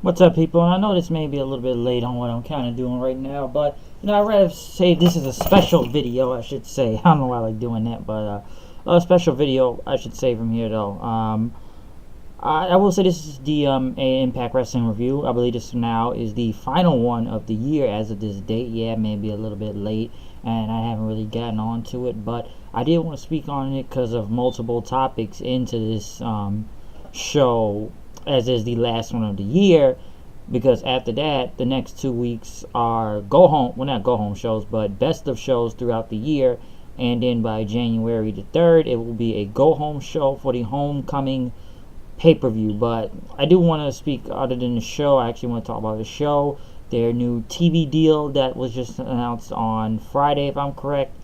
What's up, people? And I know this may be a little bit late on what I'm kind of doing right now, but I'd rather say this is a special video, I should say. I don't know why I like doing that, but a special video, I should say, from here though. I will say this is the a Impact Wrestling review. I believe this now is the final one of the year as of this date. Yeah, maybe a little bit late, and I haven't really gotten on to it, but I did want to speak on it because of multiple topics into this show, as is the last one of the year. Because after that, the next 2 weeks are go home, well, not go home shows, but best of shows throughout the year. And then by January the 3rd, it will be a go home show for the homecoming pay-per-view. But I do want to speak other than the show. I actually want to talk about the show, their new TV deal that was just announced on Friday, if I'm correct,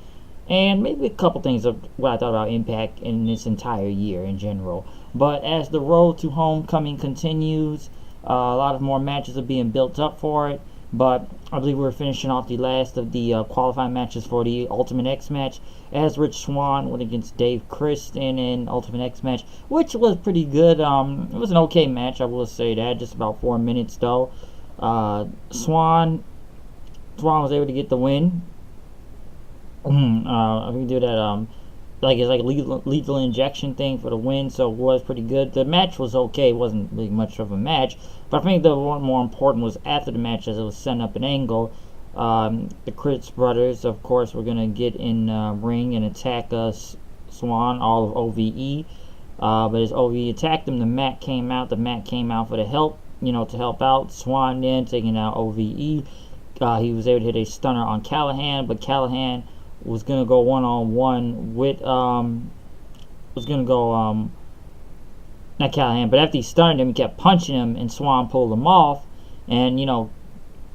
and maybe a couple things of what I thought about Impact in this entire year in general. But as the road to homecoming continues, a lot of more matches are being built up for it. But I believe we're finishing off the last of the qualifying matches for the Ultimate X match, as Rich Swann went against Dave Christ in an Ultimate X match, which was pretty good. It was an okay match, I will say that. Just about 4 minutes though. Swann was able to get the win. I think do that it's like a lethal injection thing for the win, so it was pretty good. The match was okay, it wasn't really much of a match, but I think the one more important was after the match, as it was setting up an angle. The Chris brothers, of course, were going to get in ring and attack Swann, all of OVE, but as OVE attacked them, the Mac came out for the help, to help out Swann. Then taking out OVE, he was able to hit a stunner on Callahan, but Callahan was gonna go one-on-one with not Callahan, but after he stunned him, he kept punching him, and Swann pulled him off, and and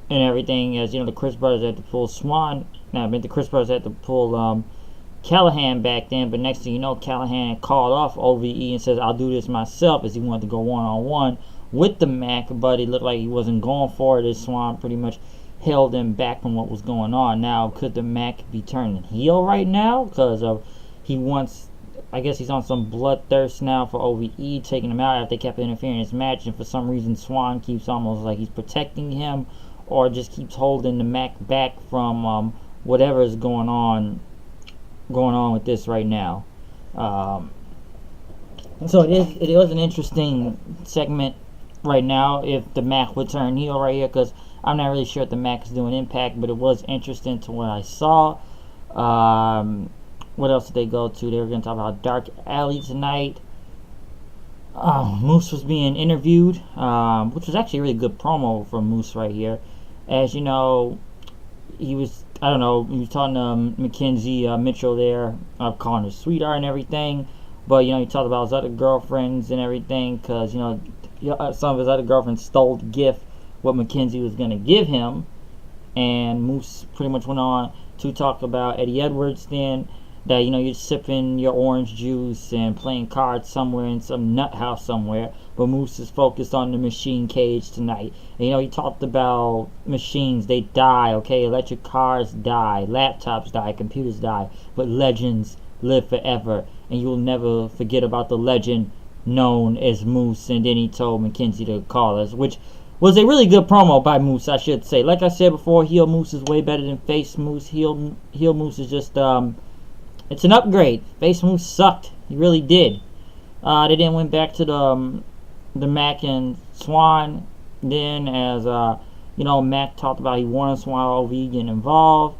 everything, as the Chris brothers had to pull the Chris brothers had to pull Callahan back then. But next thing you know, Callahan called off OVE and says, "I'll do this myself," as he wanted to go one-on-one with the Mac, but it looked like he wasn't going for it, as Swann pretty much held him back from what was going on. Now, could the Mac be turning heel right now? Because I guess he's on some bloodthirst now for OVE, taking him out after they kept interfering in his match, and for some reason Swann keeps almost like he's protecting him, or just keeps holding the Mac back from whatever is going on with this right now. So it was an interesting segment right now, if the Mac would turn heel right here, because I'm not really sure if the Mac is doing Impact, but it was interesting to what I saw. What else did they go to? They were going to talk about Dark Alley tonight. Moose was being interviewed, which was actually a really good promo from Moose right here. As you know, he was talking to Mackenzie Mitchell there, calling her sweetheart and everything. But, he talked about his other girlfriends and everything, because, some of his other girlfriends stole the gift what Mackenzie was going to give him. And Moose pretty much went on to talk about Eddie Edwards then, that you're sipping your orange juice and playing cards somewhere in some nut house somewhere, but Moose is focused on the machine cage tonight. And, he talked about machines. They die, okay? Electric cars die, laptops die, computers die, but legends live forever, and you'll never forget about the legend known as Moose. And then he told Mackenzie to call us, which was a really good promo by Moose, I should say. Like I said before, heel Moose is way better than face Moose. Heel Moose is just it's an upgrade. Face Moose sucked. He really did. They then went back to the Mac and Swann. Then, as Mac talked about, he wanted Swann OV getting involved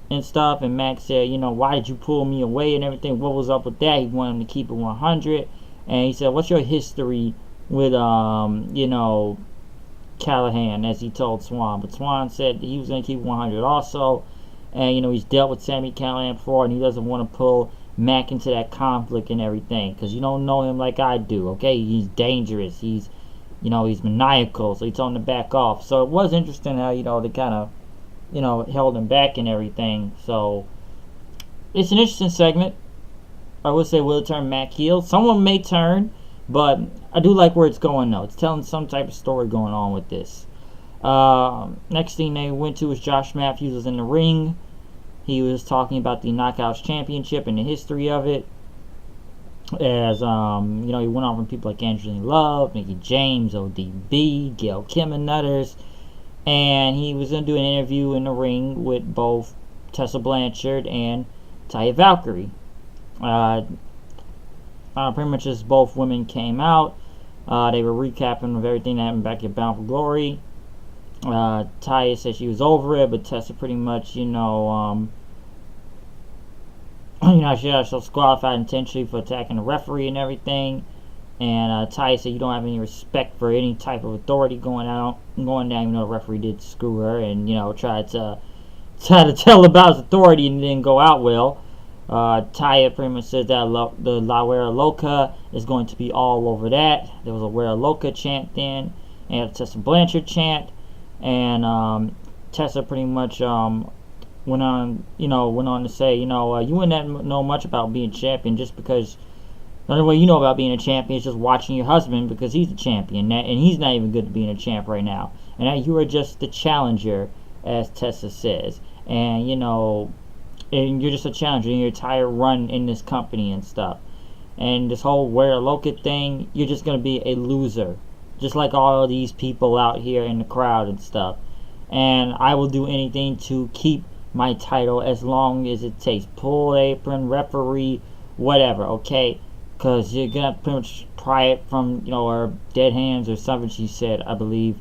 and stuff, and Mac said, why did you pull me away and everything? What was up with that? He wanted him to keep it 100, and he said, what's your history with Callahan, as he told Swann. But Swann said he was going to keep 100 also, and he's dealt with Sami Callahan before, and he doesn't want to pull Mac into that conflict and everything, because you don't know him like I do, okay? He's dangerous, he's maniacal, so he told him to back off. So it was interesting how they kind of held him back and everything. So it's an interesting segment. I would say, will it turn Mac heel? Someone may turn, but I do like where it's going though. It's telling some type of story going on with this. Next thing they went to was Josh Matthews was in the ring. He was talking about the Knockouts Championship and the history of it. as you know, he went on from people like Angelina Love, Mickey James, ODB, Gail Kim, and others. And he was going to do an interview in the ring with both Tessa Blanchard and Taya Valkyrie. Pretty much as both women came out, they were recapping of everything that happened back at Bound for Glory. Taya said she was over it, but Tessa pretty much, you know, she got herself disqualified intentionally for attacking the referee and everything. And Taya said you don't have any respect for any type of authority going down, even though the referee did screw her and, you know, tried to tell about his authority and it didn't go out well. Taya pretty much said that the La Wera Loca is going to be all over that. There was a Wera Loca chant then, and a Tessa Blanchard chant, and Tessa pretty much went on to say, you wouldn't know much about being champion just because the only way you know about being a champion is just watching your husband because he's a champion, and he's not even good at being a champ right now. And that you are just the challenger, as Tessa says, and and you're just a challenger in your entire run in this company and stuff. And this whole Wera Loca thing, you're just going to be a loser. Just like all of these people out here in the crowd and stuff. And I will do anything to keep my title as long as it takes. Pull apron, referee, whatever, okay? Because you're going to pretty much pry it from, her dead hands or something she said, I believe.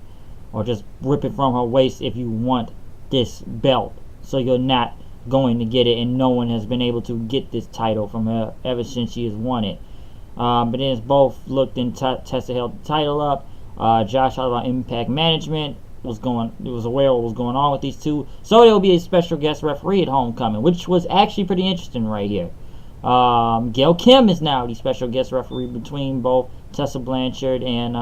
Or just rip it from her waist if you want this belt. So you're not going to get it, and no one has been able to get this title from her ever since she has won it. But then it's both looked and Tessa held the title up. Josh talked about Impact Management. Was aware of what was going on with these two. So there will be a special guest referee at Homecoming, which was actually pretty interesting right here. Gail Kim is now the special guest referee between both Tessa Blanchard and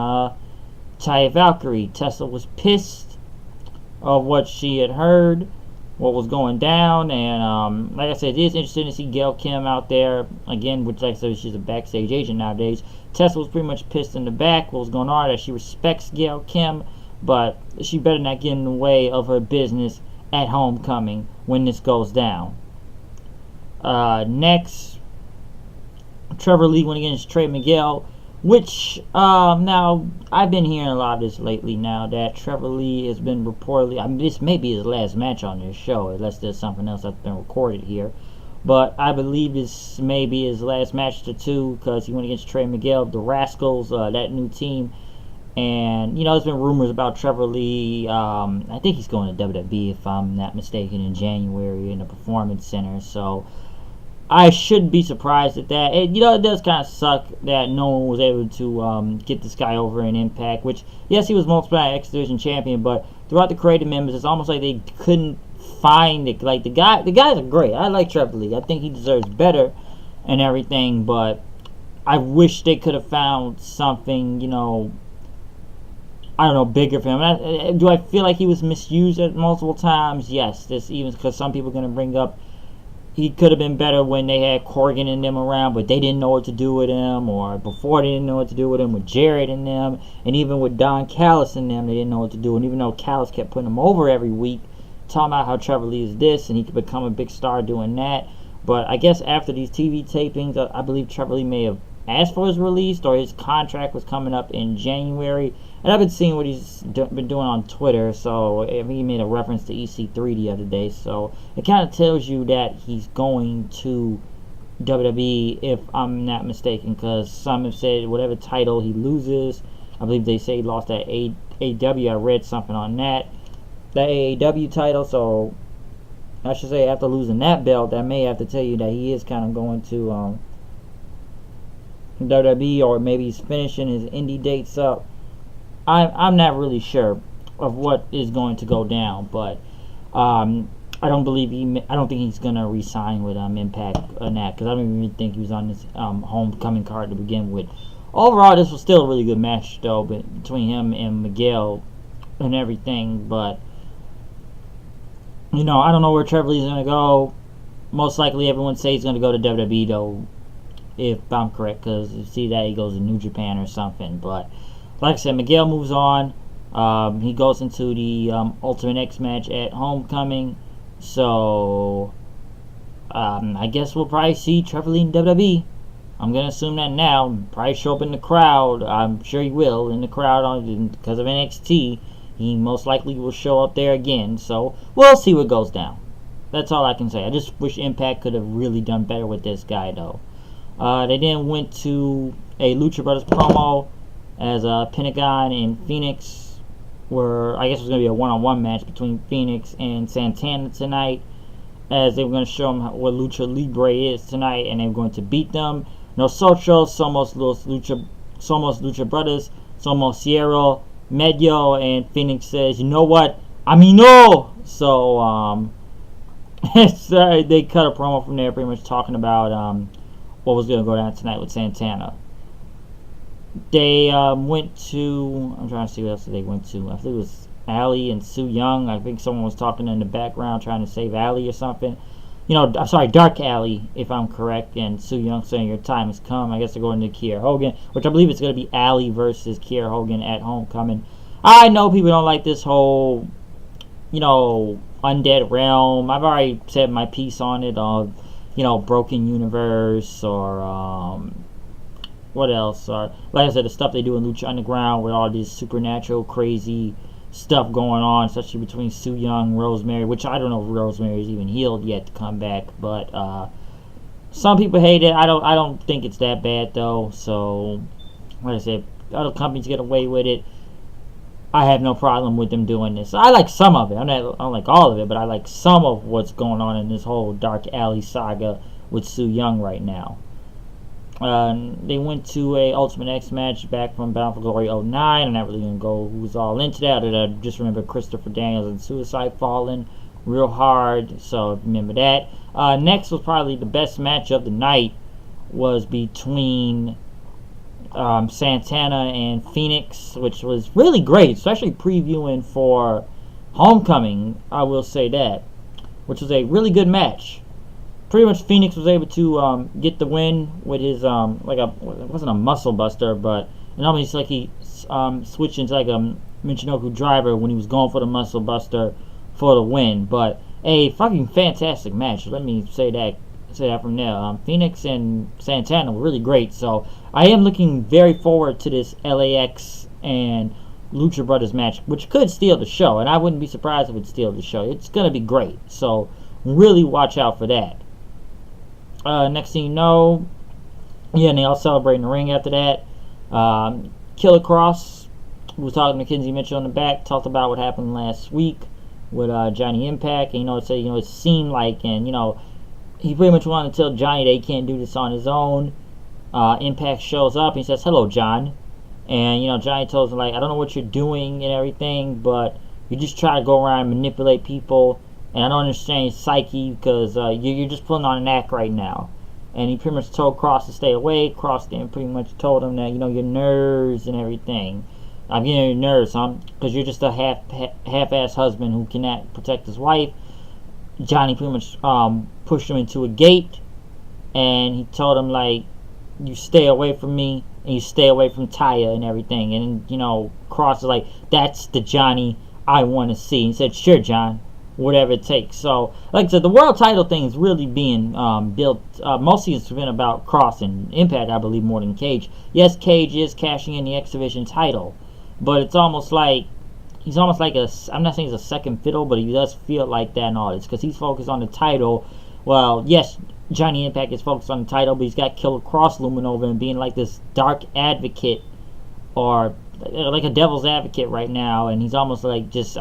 Taya Valkyrie. Tessa was pissed of what she had heard, what was going down, and like I said, it is interesting to see Gail Kim out there again, which, like I said, she's a backstage agent nowadays. Tessa was pretty much pissed in the back what was going on, that she respects Gail Kim, but she better not get in the way of her business at Homecoming when this goes down. Next, Trevor Lee went against Trey Miguel, which now I've been hearing a lot of this lately now that Trevor Lee has been reportedly, this may be his last match on this show unless there's something else that's been recorded here, but I believe this may be his last match to two because he went against Trey Miguel, the Rascals, that new team. And there's been rumors about Trevor Lee. I think he's going to WWE if I'm not mistaken in January in the Performance Center, so I shouldn't be surprised at that. It does kind of suck that no one was able to get this guy over in Impact, which, yes, he was multiple X Division champion, but throughout the creative members, it's almost like they couldn't find it. Like, the guys are great. I like Trevor Lee. I think he deserves better and everything, but I wish they could have found something, I don't know, bigger for him. Do I feel like he was misused at multiple times? Yes. This even because some people are going to bring up he could have been better when they had Corgan and them around, but they didn't know what to do with him, or before they didn't know what to do with him, with Jarrett and them, and even with Don Callis and them, they didn't know what to do. And even though Callis kept putting him over every week, talking about how Trevor Lee is this, and he could become a big star doing that. But I guess after these TV tapings, I believe Trevor Lee may have asked for his release, or his contract was coming up in January. And I've been seeing what he's been doing on Twitter, so he made a reference to EC3 the other day, so it kind of tells you that he's going to WWE, if I'm not mistaken, because some have said whatever title he loses, I believe they say he lost that AEW. I read something on that AEW title, so I should say after losing that belt, that may have to tell you that he is kind of going to WWE, or maybe he's finishing his indie dates up. I'm not really sure of what is going to go down, but I don't think he's gonna re-sign with Impact on that, because I don't even think he was on this Homecoming card to begin with. Overall, this was still a really good match though, between him and Miguel and everything. But I don't know where Trevor Lee's gonna go. Most likely, everyone says he's gonna go to WWE though, if I'm correct, because you see that he goes to New Japan or something. But like I said, Miguel moves on. He goes into the Ultimate X match at Homecoming. So, I guess we'll probably see Trevor Lee in WWE. I'm going to assume that now. Probably show up in the crowd. I'm sure he will. In the crowd because of NXT. He most likely will show up there again. So we'll see what goes down. That's all I can say. I just wish Impact could have really done better with this guy, though. They then went to a Lucha Brothers promo as Pentagon and Fenix were, I guess it was going to be a one-on-one match between Fenix and Santana tonight, as they were going to show them what Lucha Libre is tonight, and they were going to beat them. Nosotros somos Lucha Brothers, somos Sierra Medio, and Fenix says, you know what, I mean no. So they cut a promo from there, pretty much talking about what was going to go down tonight with Santana. They went to, I'm trying to see what else they went to. I think it was Allie and Su Yung. I think someone was talking in the background trying to save Allie or something. I'm sorry, Dark Alley, if I'm correct, and Su Yung saying your time has come. I guess they're going to Kiera Hogan, which I believe it's going to be Alley versus Kiera Hogan at Homecoming. I know people don't like this whole, Undead Realm. I've already said my piece on it, Broken Universe, or, what else? Or, like I said, the stuff they do in Lucha Underground with all this supernatural, crazy stuff going on, especially between Su Yung, Rosemary, which I don't know if Rosemary's even healed yet to come back, but some people hate it. I don't think it's that bad though. So like I said, other companies get away with it. I have no problem with them doing this. I like some of it. I don't like all of it, but I like some of what's going on in this whole Dark Alley saga with Su Yung right now. They went to a Ultimate X match back from Bound for Glory 09. I'm not really going to go who's all into that. I just remember Christopher Daniels and Suicide falling real hard, so remember that. Next was probably the best match of the night, was between Santana and Fenix, which was really great, especially previewing for Homecoming, I will say that, which was a really good match. Pretty much Fenix was able to get the win with his it wasn't a muscle buster, but normally it's like he switched into like a Michinoku driver when he was going for the muscle buster for the win. But a fucking fantastic match. Let me say that from there. Fenix and Santana were really great, so I am looking very forward to this LAX and Lucha Brothers match, which could steal the show, and I wouldn't be surprised if it steals the show. It's gonna be great, so really watch out for that. Next thing you know, and they all celebrate in the ring after that. Killer Cross, who was talking to Kenzie Mitchell in the back, talked about what happened last week with Johnny Impact. And, it seemed like, and, he pretty much wanted to tell Johnny that he can't do this on his own. Impact shows up, and he says, hello, John. And, Johnny tells him, I don't know what you're doing and everything, but you just try to go around and manipulate people. And I don't understand your psyche because you're just pulling on an act right now. And he pretty much told Cross to stay away. Cross then pretty much told him that, your nerves and everything. I'm getting your nerves, huh? Because you're just a half-ass husband who cannot protect his wife. Johnny pretty much pushed him into a gate. And he told him, you stay away from me. And you stay away from Taya and everything. And, Cross is like, that's the Johnny I want to see. He said, sure, John. Whatever it takes. So, like I said, the world title thing is really being built. Mostly it's been about Cross and Impact, I believe, more than Cage. Yes, Cage is cashing in the X Division title, but it's almost like he's almost like I'm not saying he's a second fiddle, but he does feel like that and all this because he's focused on the title. Well, yes, Johnny Impact is focused on the title, but he's got Killer Cross looming over and being like this dark advocate or like a devil's advocate right now, and he's almost like just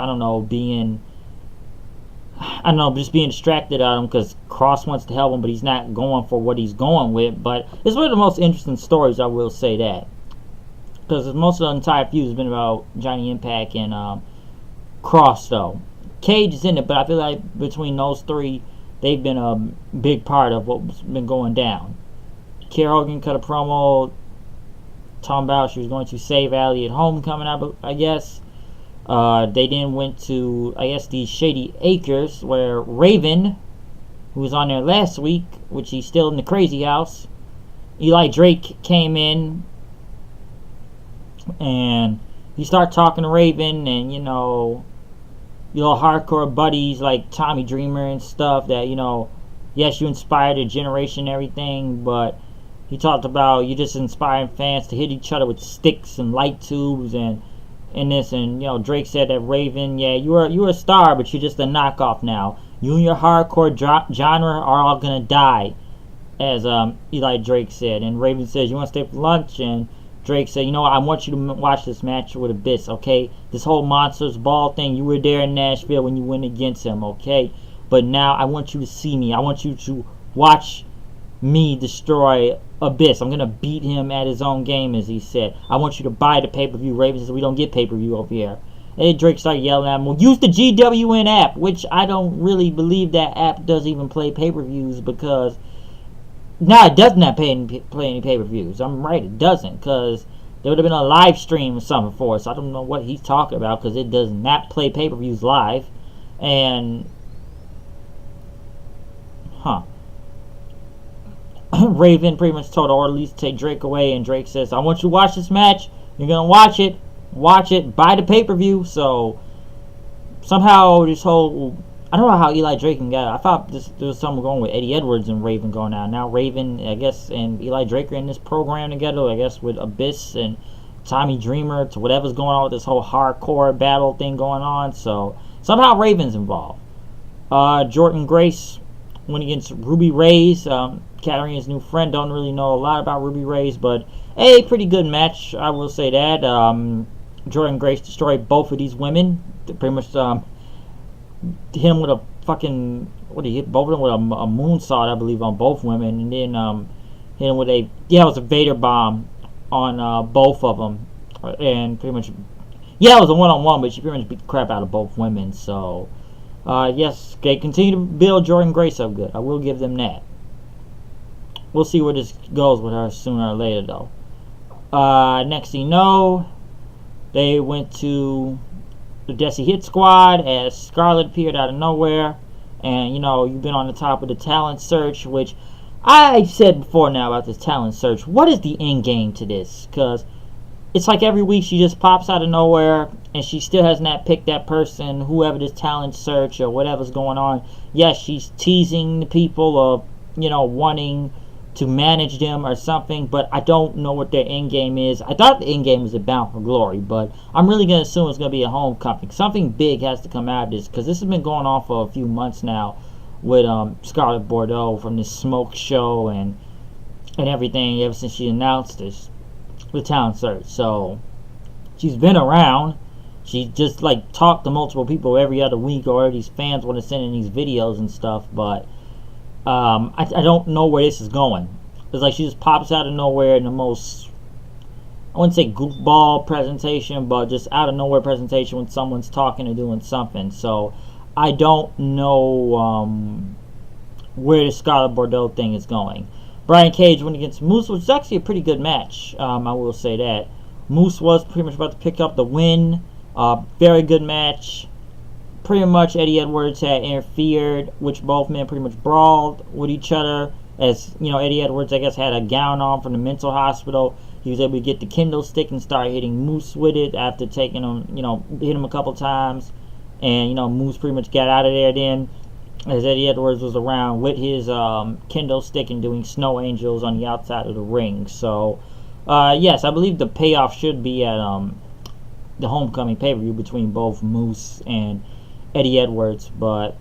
just being distracted at him because Cross wants to help him, but he's not going for what he's going with. But it's one of the most interesting stories, I will say that. Because most of the entire feud has been about Johnny Impact and Cross, though. Cage is in it, but I feel like between those three, they've been a big part of what's been going down. Kiera Hogan cut a promo talking about she was going to save Allie at Homecoming, I guess. They then went to, I guess, the Shady Acres, where Raven, who was on there last week, which he's still in the crazy house, Eli Drake came in, and he started talking to Raven, and, your hardcore buddies like Tommy Dreamer and stuff that, yes, you inspired a generation and everything, but He talked about you just inspiring fans to hit each other with sticks and light tubes and this, and you know, Drake said that Raven, yeah, you're a star, but you're just a knockoff now. You and your hardcore genre are all gonna die, as Eli Drake said. And Raven says, you want to stay for lunch? And Drake said, you know what, I want you to watch this match with Abyss, okay? This whole Monsters Ball thing, you were there in Nashville when you went against him, okay? But now I want you to see me. I want you to watch me destroy Abyss. I'm going to beat him at his own game, as he said. I want you to buy the pay-per-view. Raven says, we don't get pay-per-view over here. And Drake started yelling at him, well, use the GWN app, which I don't really believe that app does even play pay-per-views, because it doesn't have play any pay-per-views. I'm right, it doesn't, because there would have been a live stream or something for us. I don't know what he's talking about, because it does not play pay-per-views live. And Raven pretty much told the orderlies to take Drake away, and Drake says, I want you to watch this match. You're going to watch it, buy the pay-per-view. So somehow this whole, I don't know how Eli Drake can get it. I thought there was something going with Eddie Edwards and Raven going on. Now Raven, I guess, and Eli Drake are in this program together, I guess, with Abyss and Tommy Dreamer, to whatever's going on with this whole hardcore battle thing going on. So somehow Raven's involved. Jordan Grace went against Ruby Reyes, Katarina's new friend. Don't really know a lot about Ruby Reyes, but a pretty good match, I will say that. Jordan Grace destroyed both of these women. Pretty much hit him with a fucking, he hit both of them with a moonsault, I believe, on both women, and then hit him with it was a Vader bomb on both of them, and pretty much, it was a one-on-one, but she pretty much beat the crap out of both women. So yes, they continue to build Jordan Grace up good. I will give them that. We'll see where this goes with her sooner or later, though. Next thing you know, they went to the Desi Hit Squad as Scarlett appeared out of nowhere. And, you know, you've been on the top of the talent search, which I said before now about this talent search. What is the end game to this? Because it's like every week she just pops out of nowhere, and she still has not picked that person, whoever this talent search or whatever's going on. Yes, she's teasing the people of, you know, wanting to manage them or something, but I don't know what their end game is. I thought the end game was a Bound for Glory, but I'm really going to assume it's going to be a homecoming. Something big has to come out of this, because this has been going on for a few months now with Scarlett Bordeaux from this smoke show and everything ever since she announced this, the talent search. So she's been around. She just like talked to multiple people every other week, or these fans want to send in these videos and stuff, but I don't know where this is going. It's like she just pops out of nowhere in the most, I wouldn't say goofball presentation, but just out of nowhere presentation when someone's talking or doing something. So I don't know where the Scarlett Bordeaux thing is going. Brian Cage went against Moose, which is actually a pretty good match. I will say that. Moose was pretty much about to pick up the win. Very good match. Pretty much Eddie Edwards had interfered, which both men pretty much brawled with each other. As you know, Eddie Edwards, I guess, had a gown on from the mental hospital. He was able to get the kendo stick and start hitting Moose with it after taking him, you know, hit him a couple times. And, you know, Moose pretty much got out of there then, as Eddie Edwards was around with his kendo stick and doing snow angels on the outside of the ring. So, yes, I believe the payoff should be at the homecoming pay-per-view between both Moose and Eddie Edwards. But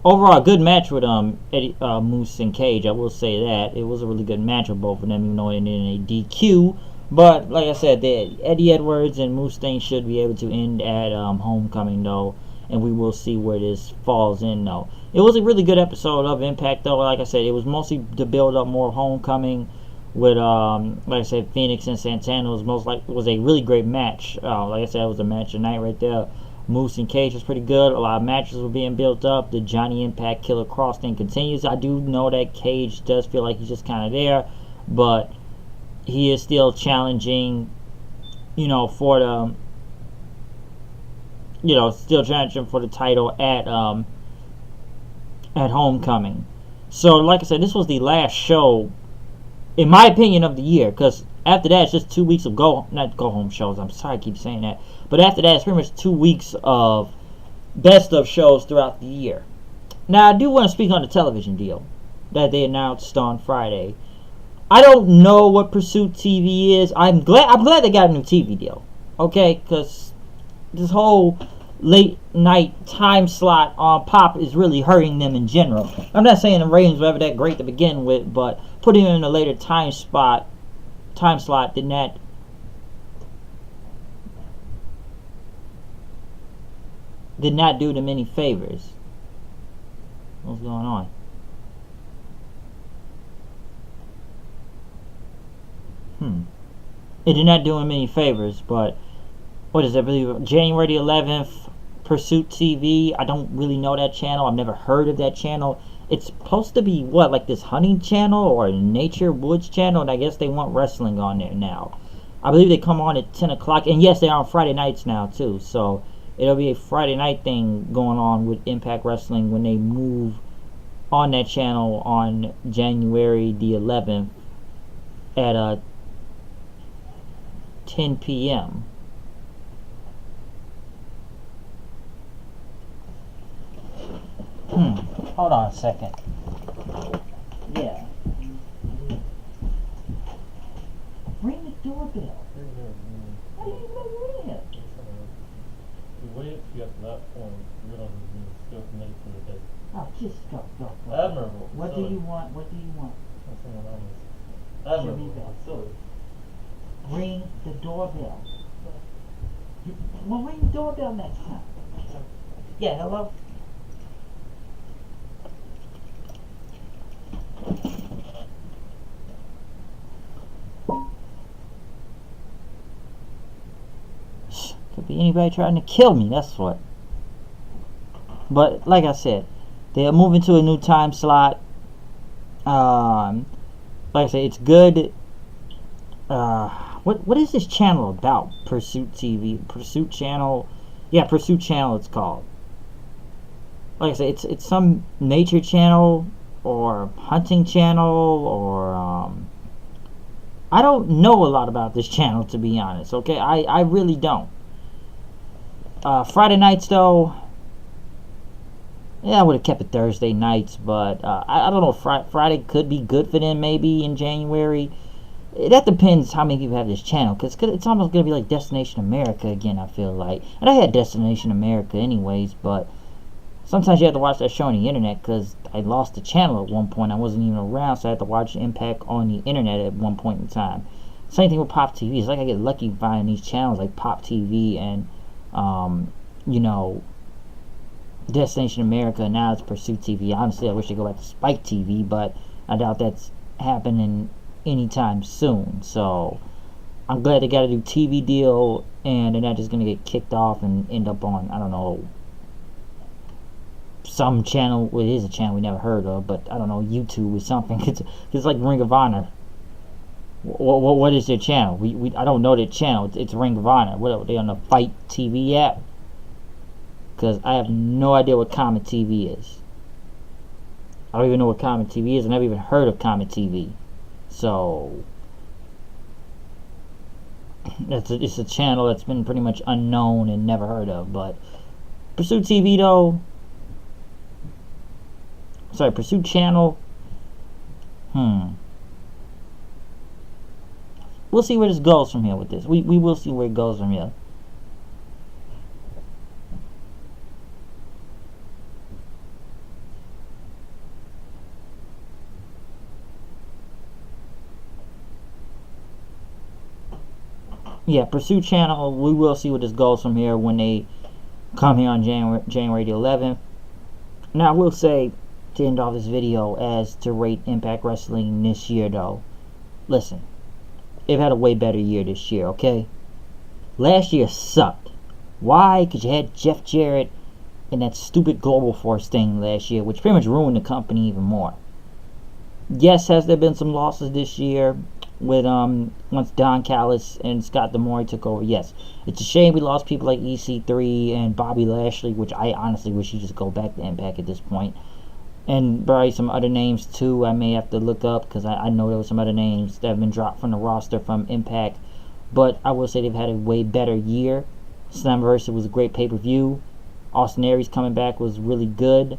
overall, good match with Moose and Cage. I will say that it was a really good match with both of them, even though it ended in a DQ. But like I said, the Eddie Edwards and Moose thing should be able to end at homecoming, though, and we will see where this falls in, though. It was a really good episode of Impact, though. Like I said, it was mostly to build up more homecoming with like I said, Fenix and Santana was a really great match. Like I said, it was a match of the night right there. Moose and Cage was pretty good. A lot of matches were being built up. The Johnny Impact Killer Cross thing continues. I do know that Cage does feel like he's just kind of there, but he is still challenging, you know, for the, you know, still challenging for the title at homecoming. So, like I said, this was the last show, in my opinion, of the year, because after that, it's just 2 weeks of not go-home shows. I'm sorry I keep saying that. But after that, it's pretty much 2 weeks of best of shows throughout the year. Now, I do want to speak on the television deal that they announced on Friday. I don't know what Pursuit TV is. I'm glad they got a new TV deal. Okay, because this whole late night time slot on Pop is really hurting them in general. I'm not saying the ratings were ever that great to begin with, but putting them in a later time slot did not do them any favors. What's going on? It did not do him any favors, but what is it? I believe January the 11th, Pursuit TV. I don't really know that channel. I've never heard of that channel. It's supposed to be what, like this hunting channel or nature woods channel, and I guess they want wrestling on there now. I believe they come on at 10 o'clock, and yes, they're on Friday nights now too. So it'll be a Friday night thing going on with Impact Wrestling when they move on that channel on January the 11th at 10 p.m. Hold on a second. Yeah. Ring the doorbell. I didn't even know you were in here. We waited to get to that point. We realized we were still connected to the day. Oh, just go. Admirable. What do you want? What do you want? Admirable. Silly. Ring the doorbell. Well, ring the doorbell next time. Yeah, hello? Could be anybody trying to kill me, that's what. But like I said, they are moving to a new time slot. Like I said, it's good. What is this channel about? Pursuit TV, Pursuit Channel. Yeah, Pursuit Channel it's called. Like I said, it's some nature channel or hunting channel or I don't know a lot about this channel, to be honest. Okay, I really don't. Friday nights though, yeah, I would have kept it Thursday nights, but I don't know. Friday could be good for them maybe in January. That depends how many people have this channel, because it's almost going to be like Destination America again, I feel like. And I had Destination America anyways, but sometimes you have to watch that show on the internet, because I lost the channel at one point. I wasn't even around, so I had to watch Impact on the internet at one point in time. Same thing with Pop TV. It's like I get lucky finding these channels like Pop TV and, you know, Destination America. Now it's Pursuit TV. Honestly, I wish they go back to Spike TV, but I doubt that's happening anytime soon. So I'm glad they got a new TV deal, and they're not just gonna get kicked off and end up on, I don't know, some channel. Well, it is a channel we never heard of, but I don't know, YouTube or something. It's like Ring of Honor. What is their channel? I don't know their channel. It's Ring of Honor. What are they on the Fight TV app? Because I have no idea what Comet TV is. I don't even know what Comet TV is. I never even heard of Comet TV. So it's a channel that's been pretty much unknown and never heard of. But Pursuit TV though, sorry, Pursuit Channel. We'll see where this goes from here with this. We will see where it goes from here. Yeah, Pursuit Channel, we will see where this goes from here when they come here on January the 11th. Now, I will say, to end off this video, as to rate Impact Wrestling this year, though, listen, they've had a way better year this year, okay? Last year sucked. Why? Because you had Jeff Jarrett and that stupid Global Force thing last year, which pretty much ruined the company even more. Yes, has there been some losses this year with once Don Callis and Scott D'Amore took over? Yes, it's a shame we lost people like EC3 and Bobby Lashley, which I honestly wish he'd just go back to Impact at this point. And probably some other names too I may have to look up, because I know there were some other names that have been dropped from the roster from Impact. But I will say they've had a way better year. Slammiversary was a great pay-per-view. Austin Aries coming back was really good.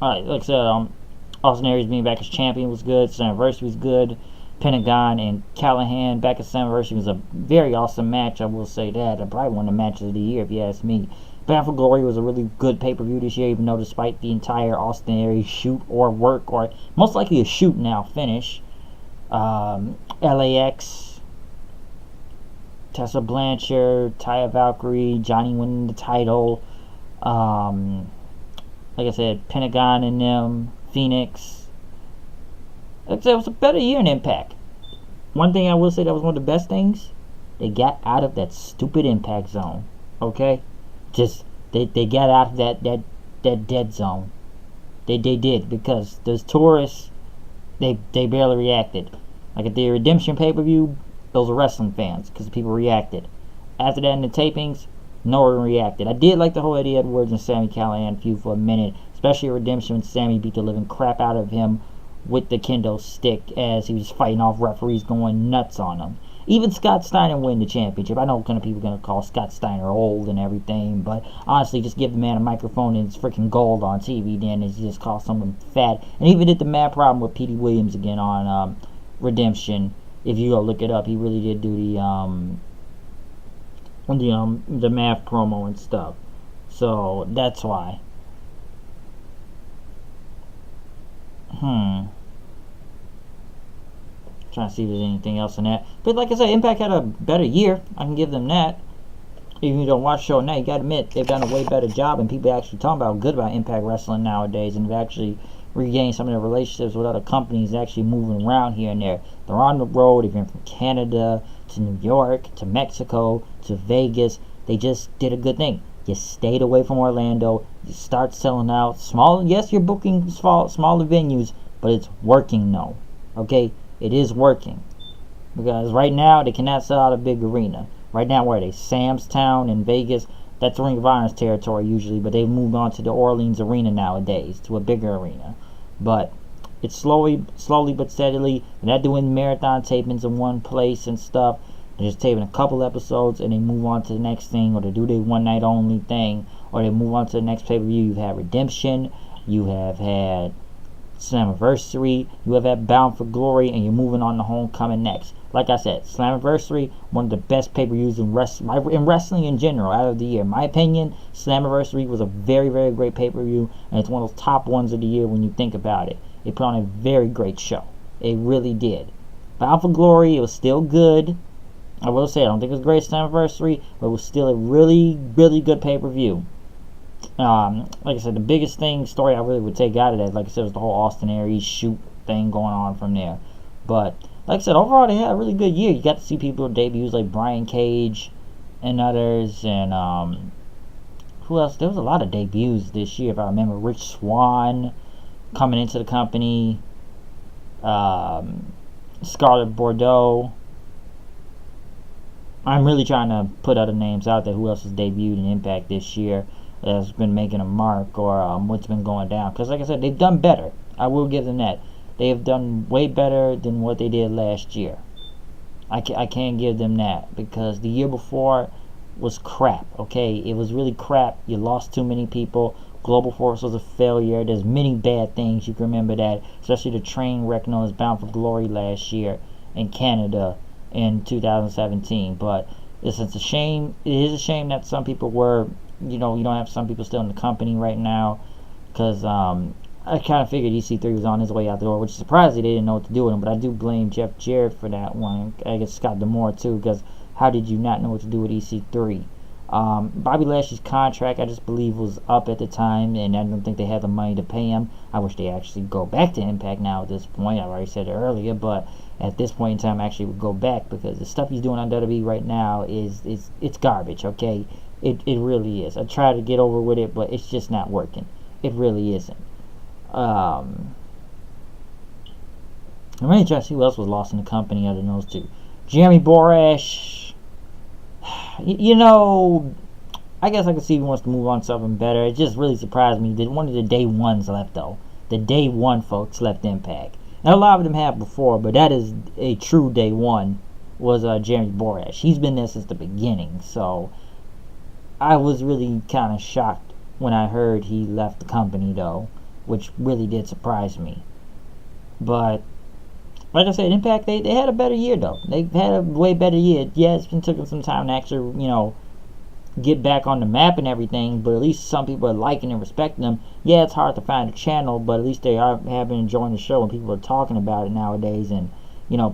Alright, like I said, Austin Aries being back as champion was good. Slammiversary was good. Pentagon and Callahan back at Slammiversary was a very awesome match. I will say that. Probably one of the matches of the year, if you ask me. Bound for Glory was a really good pay-per-view this year, even though despite the entire Austin Aries shoot or work, or most likely a shoot now, finish. LAX, Tessa Blanchard, Taya Valkyrie, Johnny winning the title. Like I said, Pentagon and them, Fenix. Like I said, it was a better year in Impact. One thing I will say that was one of the best things, they got out of that stupid Impact zone. Okay? Just, they got out of that dead zone. They did, because those tourists, they barely reacted. Like at the Redemption pay-per-view, those were wrestling fans, because people reacted. After that in the tapings, no one reacted. I did like the whole Eddie Edwards and Sami Callihan feud for a minute, especially at Redemption when Sami beat the living crap out of him with the kendo stick as he was fighting off referees going nuts on him. Even Scott Steiner win the championship. I know people are going to call Scott Steiner old and everything, but honestly, just give the man a microphone and it's freaking gold on TV, then it's just call someone fat. And even did the mad problem with Petey Williams again on Redemption. If you go look it up, he really did do the math promo and stuff. So that's why. Trying to see if there's anything else in that. But like I said, Impact had a better year. I can give them that. Even if you don't watch the show now, you gotta admit they've done a way better job, and people actually talking about good about Impact Wrestling nowadays, and they've actually regained some of their relationships with other companies, actually moving around here and there. They're on the road, even from Canada to New York to Mexico to Vegas. They just did a good thing. You stayed away from Orlando. You start selling out. Yes, you're booking smaller venues, but it's working now. Okay? It is working. Because right now, they cannot sell out a big arena. Right now, where are they? Sam's Town in Vegas. That's Ring of Honor's territory usually, but they've moved on to the Orleans Arena nowadays, to a bigger arena. But it's slowly but steadily. They're not doing marathon tapings in one place and stuff. They're just taping a couple episodes and they move on to the next thing, or they do their one night only thing, or they move on to the next pay-per-view. You've had Redemption, you have had Slammiversary, you have had Bound for Glory, and you're moving on to Homecoming next. Like I said, Slammiversary, one of the best pay-per-views in wrestling in general out of the year. In my opinion, Slammiversary was a very, very great pay-per-view, and it's one of those top ones of the year when you think about it. It put on a very great show. It really did. Bound for Glory, it was still good. I will say, I don't think it was great Slammiversary, but it was still a really, really good pay-per-view. Like I said, the biggest story I really would take out of that, like I said, was the whole Austin Aries shoot thing going on from there. But like I said, overall they had a really good year. You got to see people debuts like Brian Cage and others, and who else? There was a lot of debuts this year, if I remember. Rich Swann coming into the company, Scarlett Bordeaux. I'm really trying to put other names out there. Who else has debuted in Impact this year that's been making a mark, or what's been going down? Because like I said, they've done better. I will give them that. They have done way better than what they did last year. I can't give them that, because the year before was crap. Okay, it was really crap. You lost too many people. Global Force was a failure. There's many bad things. You can remember that, especially the train wreck known as Bound for Glory last year in Canada in 2017. But it's a shame. It is a shame that some people were, you don't have some people still in the company right now, because I kind of figured EC3 was on his way out the door, which is surprising they didn't know what to do with him. But I do blame Jeff Jarrett for that one. I guess Scott D'Amore too, because how did you not know what to do with EC3? Bobby Lashley's contract, I just believe, was up at the time, and I don't think they had the money to pay him. I wish they actually go back to Impact now at this point. I already said it earlier, but at this point in time, I actually would go back, because the stuff he's doing on WWE right now it's garbage. Okay, it really is. I try to get over with it, but it's just not working. It really isn't. I'm really trying to see who else was lost in the company other than those two. Jeremy Borash. I guess I could see he wants to move on to something better. It just really surprised me that one of the day ones left, though. The day one folks left Impact. And a lot of them have before, but that is a true day one, was Jeremy Borash. He's been there since the beginning, so I was really kind of shocked when I heard he left the company, though. which really did surprise me. But like I said, Impact, they had a better year though. They've had a way better year. Yeah, it's been taking some time to actually, get back on the map and everything, but at least some people are liking and respecting them. Yeah, it's hard to find a channel, but at least they have been enjoying the show and people are talking about it nowadays, and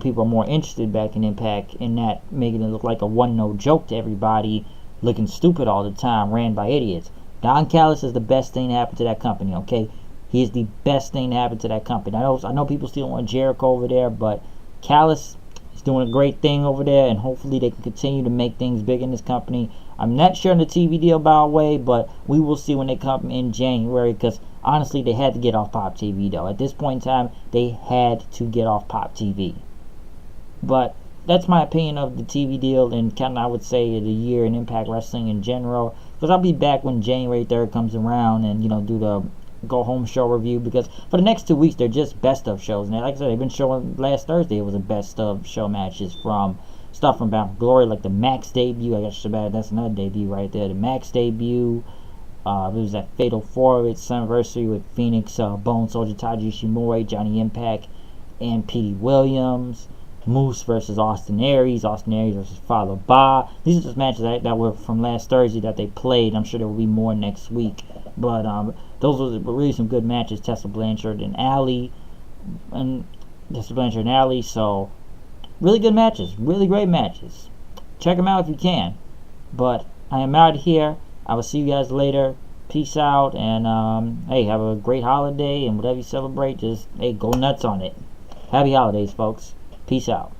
people are more interested back in Impact, and not making it look like a one-note joke to everybody, looking stupid all the time, ran by idiots. Don Callis is the best thing to happen to that company, okay? He is the best thing to happen to that company. I know people still want Jericho over there, but Callis is doing a great thing over there, and hopefully they can continue to make things big in this company. I'm not sure on the TV deal, by the way, but we will see when they come in January, because honestly, they had to get off Pop TV, though. At this point in time, they had to get off Pop TV. But that's my opinion of the TV deal, and kind of, I would say, the year in Impact Wrestling in general, because I'll be back when January 3rd comes around and, do the go home show review, because for the next 2 weeks they're just best of shows. And like I said, they've been showing. Last Thursday it was a best of show matches from stuff from Bound for Glory, like the Max debut. I guess that's another debut right there. The Max debut. It was that Fatal 4 its anniversary with Phoenix, Bone Soldier, Taiji Ishimori, Johnny Impact, and Petey Williams. Moose versus Austin Aries versus Father Ba. These are just matches that were from last Thursday that they played. I'm sure there will be more next week. But those were really some good matches. Tessa Blanchard and Allie. So, really good matches. Really great matches. Check them out if you can. But I am out of here. I will see you guys later. Peace out. And, hey, have a great holiday. And whatever you celebrate, just, hey, go nuts on it. Happy holidays, folks. Peace out.